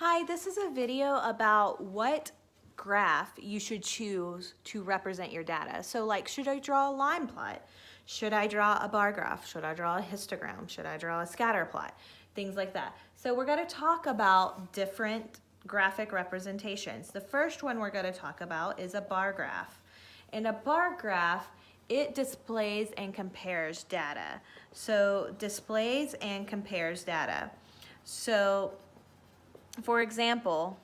Hi, this is a video about what graph you should choose to represent your data. So like, should I draw a line plot? Should I draw a bar graph? Should I draw a histogram? Should I draw a scatter plot? Things like that. So we're going to talk about different graphic representations. The first one we're going to talk about is a bar graph. In a bar graph, it displays and compares data. So displays and compares data. So for example,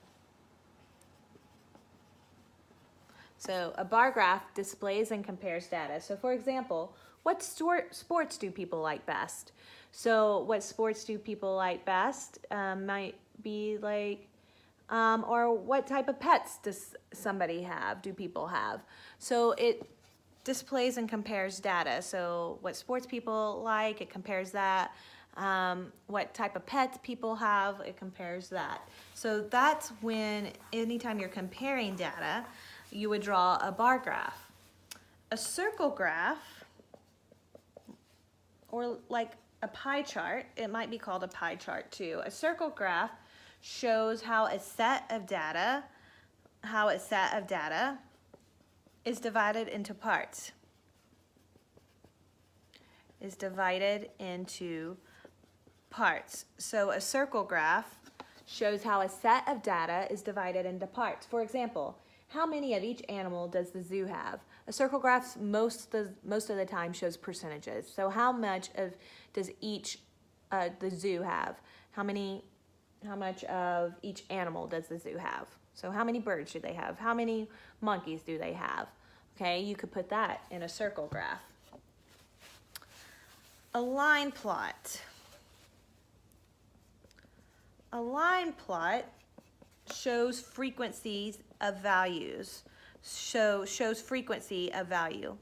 a bar graph displays and compares data. So for example, what sports do people like best? So what sports do people like best might be like, or what type of pets does somebody have, do people have? So it displays and compares data. So what sports people like, it compares that. What type of pets people have, it compares that. So that's when, anytime you're comparing data, you would draw a bar graph. A circle graph, or like a pie chart, it might be called a pie chart too. A circle graph shows how a set of data is divided into parts. So a circle graph shows how a set of data is divided into parts. For example, how many of each animal does the zoo have? A circle graph most of the time shows percentages. So how much does each the zoo have? How much of each animal does the zoo have? So how many birds do they have? How many monkeys do they have? Okay, you could put that in a circle graph. A line plot. A line plot shows frequencies of values. Shows frequency of value.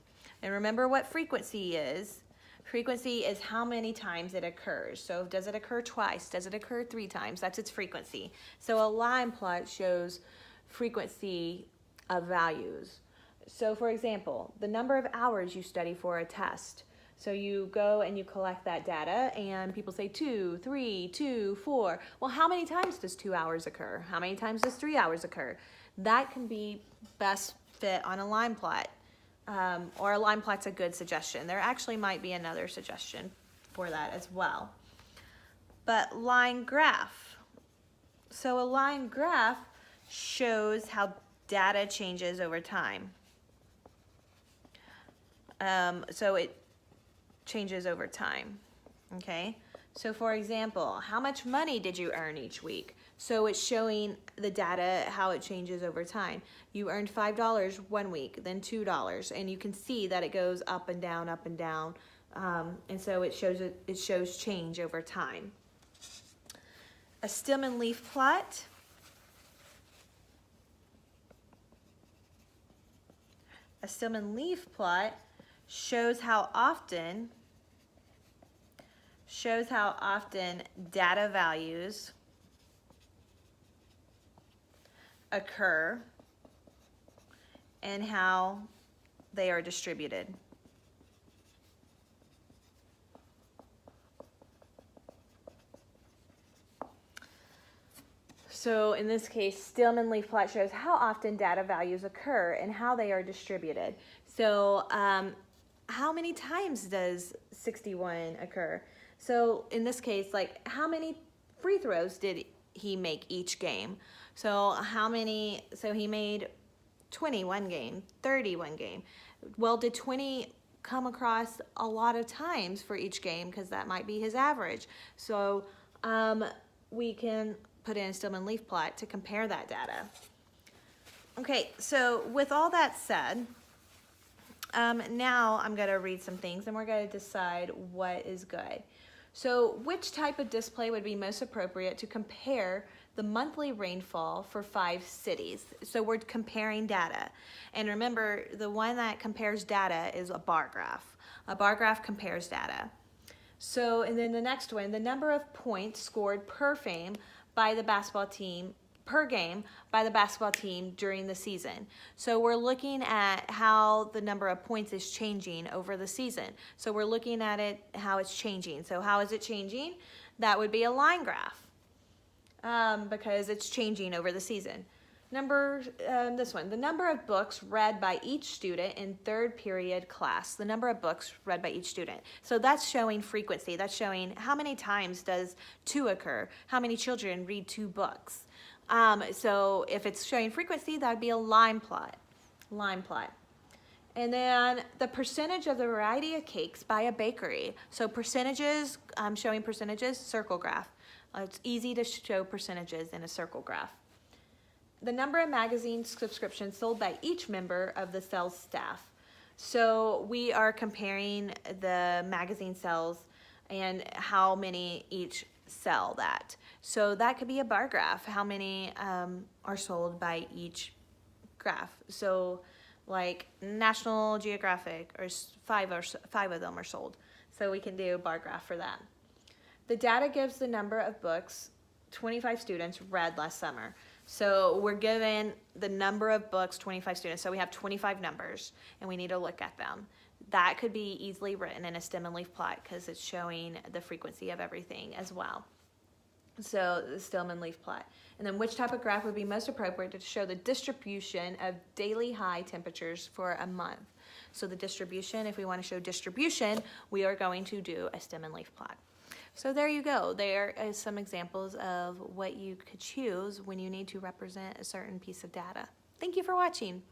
And remember what frequency is. Frequency is how many times it occurs. So does it occur twice? Does it occur 3 times? That's its frequency. So a line plot shows frequency of values. So for example, the number of hours you study for a test. So you go and you collect that data and people say 2, 3, 2, 4. Well, how many times does 2 hours occur? How many times does 3 hours occur? That can be best fit on a line plot. Or a line plot's a good suggestion. There actually might be another suggestion for that as well. But line graph. So a line graph shows how data changes over time. So it changes over time, okay? So for example, how much money did you earn each week? So it's showing the data, how it changes over time. You earned $5 one week, then $2, and you can see that it goes up and down, and so it shows change over time. A stem and leaf plot. A stem and leaf plot shows how often data values occur and how they are distributed. So in this case, stem and leaf plot shows how often data values occur and how they are distributed. So how many times does 61 occur? So in this case, like how many free throws did he make each game? So he made 20 one game, 30 one game. Well, did 20 come across a lot of times for each game? Because that might be his average. So we can put in a stem and leaf plot to compare that data. Okay, so with all that said, now I'm going to read some things and we're going to decide what is good. So which type of display would be most appropriate to compare the monthly rainfall for 5 cities? So we're comparing data. And remember, the one that compares data is a bar graph. A bar graph compares data. So, and then the next one, the number of points scored per game by the basketball team during the season. So we're looking at how the number of points is changing over the season. So we're looking at it, how it's changing. So how is it changing? That would be a line graph. because it's changing over the season. This one, the number of books read by each student in third period class, the number of books read by each student. So that's showing frequency. That's showing how many times does 2 occur, how many children read 2 books. So if it's showing frequency, that would be a line plot. And then the percentage of the variety of cakes by a bakery. So percentages, I'm showing percentages, circle graph. It's easy to show percentages in a circle graph. The number of magazine subscriptions sold by each member of the sales staff. So we are comparing the magazine sales and how many each sell that. So that could be a bar graph. How many are sold by each graph? So like National Geographic, or 5 of them are sold. So we can do a bar graph for that. The data gives the number of books 25 students read last summer. So we're given the number of books, 25 students. So we have 25 numbers and we need to look at them. That could be easily written in a stem and leaf plot because it's showing the frequency of everything as well. So the stem and leaf plot. And then which type of graph would be most appropriate to show the distribution of daily high temperatures for a month? So the distribution, if we want to show distribution, we are going to do a stem and leaf plot. So there you go. There is some examples of what you could choose when you need to represent a certain piece of data. Thank you for watching.